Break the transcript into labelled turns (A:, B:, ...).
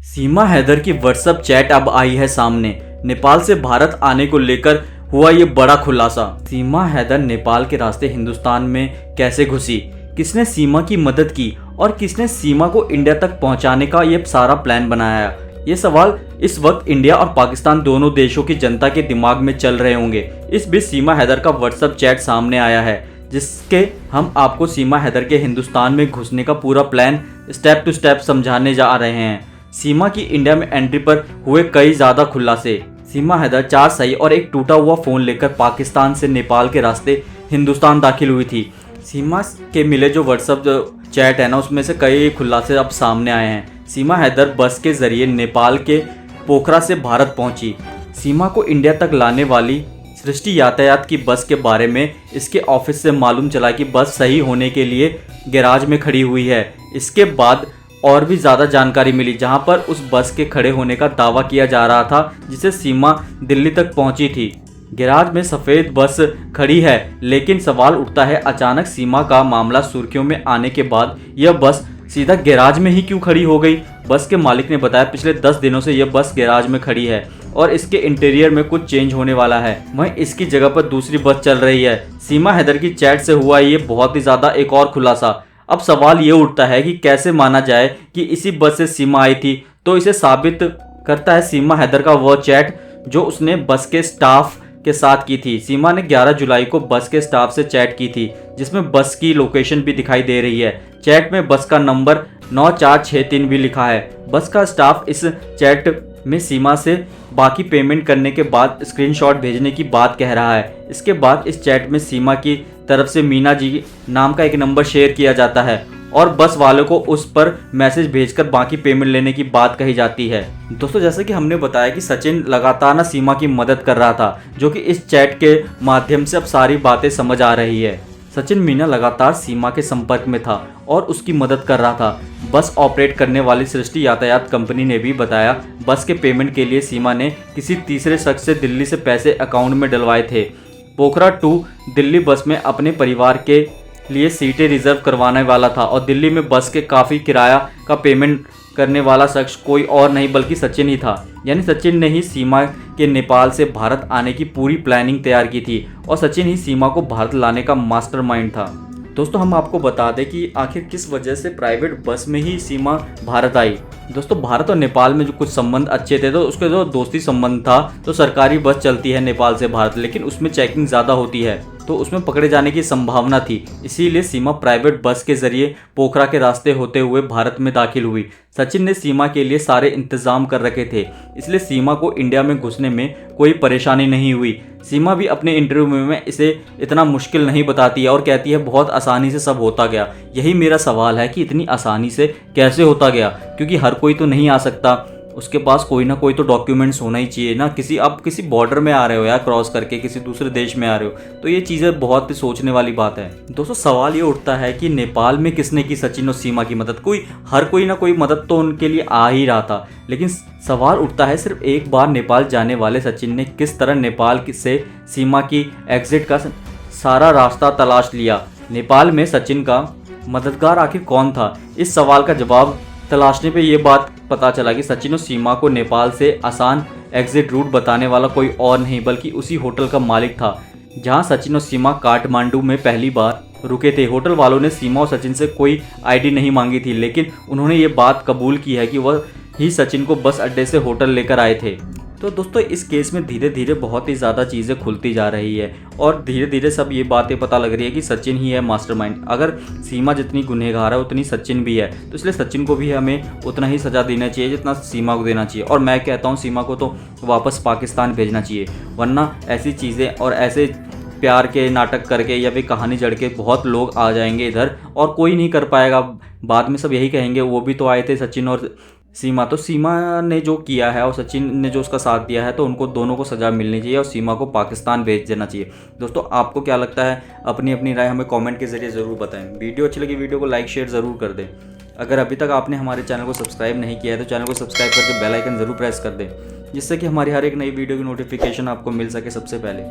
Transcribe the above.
A: सीमा हैदर की WhatsApp chat अब आई है सामने। नेपाल से भारत आने को लेकर हुआ ये बड़ा खुलासा। सीमा हैदर नेपाल के रास्ते हिंदुस्तान में कैसे घुसी, किसने सीमा की मदद की और किसने सीमा को इंडिया तक पहुंचाने का ये सारा प्लान बनाया। ये सवाल इस वक्त इंडिया और पाकिस्तान दोनों देशों की जनता के दिमाग में चल रहे होंगे। इस बीच सीमा हैदर का व्हाट्सएप चैट सामने आया है, जिसके हम आपको सीमा हैदर के हिंदुस्तान में घुसने का पूरा प्लान स्टेप टू स्टेप समझाने जा रहे हैं। सीमा की इंडिया में एंट्री पर हुए कई ज्यादा खुलासे। सीमा हैदर 4 सही और एक टूटा हुआ फोन लेकर पाकिस्तान से नेपाल के रास्ते हिंदुस्तान दाखिल हुई थी। सीमा के मिले जो व्हाट्सएप चैट है ना, उसमें से कई खुलासे अब सामने आए हैं। सीमा हैदर बस के जरिए नेपाल के पोखरा से भारत पहुंची। सीमा को इंडिया तक लाने वाली सृष्टि यातायात की बस के बारे में इसके ऑफिस से मालूम चला कि बस सही होने के लिए गैराज में खड़ी हुई है। इसके बाद और भी ज़्यादा जानकारी मिली, जहां पर उस बस के खड़े होने का दावा किया जा रहा था, जिसे सीमा दिल्ली तक पहुंची थी। गैराज में सफ़ेद बस खड़ी है, लेकिन सवाल उठता है अचानक सीमा का मामला सुर्खियों में आने के बाद यह बस सीधा गैराज में ही क्यों खड़ी हो गई। बस के मालिक ने बताया पिछले 10 दिनों से यह बस गैराज में खड़ी है और इसके इंटीरियर में कुछ चेंज होने वाला है। वहीं इसकी जगह पर दूसरी बस चल रही है। सीमा हैदर की चैट से हुआ ये बहुत ही ज़्यादा एक और खुलासा। अब सवाल ये उठता है कि कैसे माना जाए कि इसी बस से सीमा आई थी। तो इसे साबित करता है सीमा हैदर का वह चैट जो उसने बस के स्टाफ के साथ की थी। सीमा ने 11 जुलाई को बस के स्टाफ से चैट की थी, जिसमें बस की लोकेशन भी दिखाई दे रही है। चैट में बस का नंबर 9463 भी लिखा है। बस का स्टाफ इस चैट में सीमा से बाकी पेमेंट करने के बाद स्क्रीनशॉट भेजने की बात कह रहा है। इसके बाद इस चैट में सीमा की तरफ से मीना जी नाम का एक नंबर शेयर किया जाता है और बस वालों को उस पर मैसेज भेजकर बाकी पेमेंट लेने की बात कही जाती है। दोस्तों, जैसे कि हमने बताया कि सचिन लगातार ना सीमा की मदद कर रहा था, जो कि इस चैट के माध्यम से अब सारी बातें समझ आ रही है। सचिन मीना लगातार सीमा के संपर्क में था और उसकी मदद कर रहा था। बस ऑपरेट करने वाली सृष्टि यातायात कंपनी ने भी बताया बस के पेमेंट के लिए सीमा ने किसी तीसरे शख्स से दिल्ली से पैसे अकाउंट में डलवाए थे। पोखरा टू दिल्ली बस में अपने परिवार के लिए सीटें रिजर्व करवाने वाला था और दिल्ली में बस के काफ़ी किराया का पेमेंट करने वाला शख्स कोई और नहीं बल्कि सचिन ही था। यानी सचिन ने ही सीमा के नेपाल से भारत आने की पूरी प्लानिंग तैयार की थी और सचिन ही सीमा को भारत लाने का मास्टरमाइंड था। दोस्तों, हम आपको बता दें कि आखिर किस वजह से प्राइवेट बस में ही सीमा भारत आई। दोस्तों, भारत और नेपाल में जो कुछ संबंध अच्छे थे, तो उसके जो दोस्ती संबंध था, तो सरकारी बस चलती है नेपाल से भारत, लेकिन उसमें चेकिंग ज़्यादा होती है, तो उसमें पकड़े जाने की संभावना थी। इसीलिए सीमा प्राइवेट बस के जरिए पोखरा के रास्ते होते हुए भारत में दाखिल हुई। सचिन ने सीमा के लिए सारे इंतजाम कर रखे थे, इसलिए सीमा को इंडिया में घुसने में कोई परेशानी नहीं हुई। सीमा भी अपने इंटरव्यू में इसे इतना मुश्किल नहीं बताती है और कहती है बहुत आसानी से सब होता गया। यही मेरा सवाल है कि इतनी आसानी से कैसे होता गया, क्योंकि हर कोई तो नहीं आ सकता, उसके पास कोई ना कोई तो डॉक्यूमेंट्स होना ही चाहिए ना। आप किसी बॉर्डर में आ रहे हो या क्रॉस करके किसी दूसरे देश में आ रहे हो, तो ये चीज़ें बहुत सोचने वाली बात है। दोस्तों, सवाल ये उठता है कि नेपाल में किसने की सचिन और सीमा की मदद। हर कोई ना कोई मदद तो उनके लिए आ ही रहा था, लेकिन सवाल उठता है सिर्फ एक बार नेपाल जाने वाले सचिन ने किस तरह नेपाल से सीमा की एग्जिट का सारा रास्ता तलाश लिया। नेपाल में सचिन का मददगार आखिर कौन था? इस सवाल का जवाब तलाशने पे ये बात पता चला कि सचिन और सीमा को नेपाल से आसान एग्जिट रूट बताने वाला कोई और नहीं बल्कि उसी होटल का मालिक था जहां सचिन और सीमा काठमांडू में पहली बार रुके थे। होटल वालों ने सीमा और सचिन से कोई आईडी नहीं मांगी थी, लेकिन उन्होंने ये बात कबूल की है कि वह ही सचिन को बस अड्डे से होटल लेकर आए थे। तो दोस्तों, इस केस में धीरे धीरे बहुत ही ज़्यादा चीज़ें खुलती जा रही है और धीरे धीरे सब ये बातें पता लग रही है कि सचिन ही है मास्टरमाइंड। अगर सीमा जितनी गुनहगार है उतनी सचिन भी है, तो इसलिए सचिन को भी हमें उतना ही सज़ा देना चाहिए जितना सीमा को देना चाहिए। और मैं कहता हूँ सीमा को तो वापस पाकिस्तान भेजना चाहिए, वरना ऐसी चीज़ें और ऐसे प्यार के नाटक करके या फिर कहानी जड़ के बहुत लोग आ जाएंगे इधर और कोई नहीं कर पाएगा। बाद में सब यही कहेंगे वो भी तो आए थे सचिन और सीमा। तो सीमा ने जो किया है और सचिन ने जो उसका साथ दिया है, तो उनको दोनों को सज़ा मिलनी चाहिए और सीमा को पाकिस्तान भेज देना चाहिए। दोस्तों, आपको क्या लगता है? अपनी अपनी राय हमें कमेंट के जरिए ज़रूर बताएं। वीडियो अच्छी लगी वीडियो को लाइक शेयर ज़रूर कर दें। अगर अभी तक आपने हमारे चैनल को सब्सक्राइब नहीं किया है तो चैनल को सब्सक्राइब करके बेल आइकन ज़रूर प्रेस कर दें, जिससे कि हमारी हर एक नई वीडियो की नोटिफिकेशन आपको मिल सके सबसे पहले।